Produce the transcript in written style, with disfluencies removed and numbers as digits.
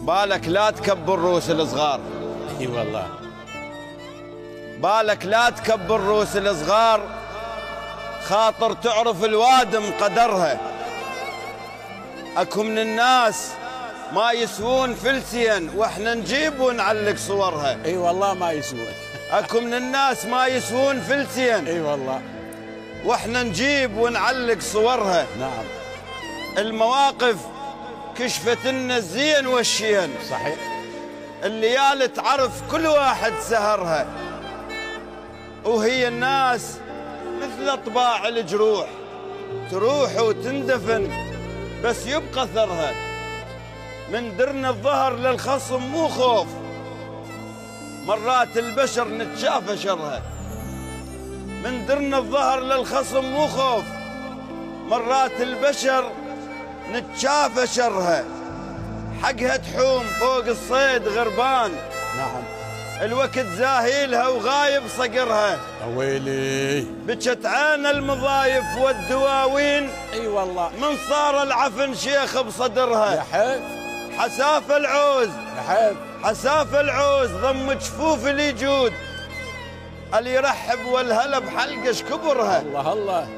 بالك لا تكبر رؤوس الصغار. اي والله. بالك لا تكبر رؤوس الصغار، خاطر تعرف الوادم قدرها. اكو من الناس ما يسوون فلسين واحنا نجيب ونعلق صورها. اي والله ما يسوون. اكو من الناس ما يسوون فلسين. اي والله. واحنا نجيب ونعلق صورها. نعم. المواقف كشفت لنا الزين والشين. صحيح. الليالي تعرف كل واحد سهرها، وهي الناس مثل اطباع الجروح، تروح وتندفن بس يبقى ثرها. من درنا الظهر للخصم مو خوف، مرات البشر نتشافى شرها. من درنا الظهر للخصم مو خوف، مرات البشر نتشافى شرها. حقها تحوم فوق الصيد غربان. نعم. الوقت زاهيلها وغايب صقرها. ويلي. بكت عين المضايف والدواوين. اي والله. من صار العفن شيخ بصدرها. يا حيف. حساف العوز. يا حيف. حساف العوز ضم جفوف اليجود، اللي يرحب والهلا بحلقش كبرها. الله الله.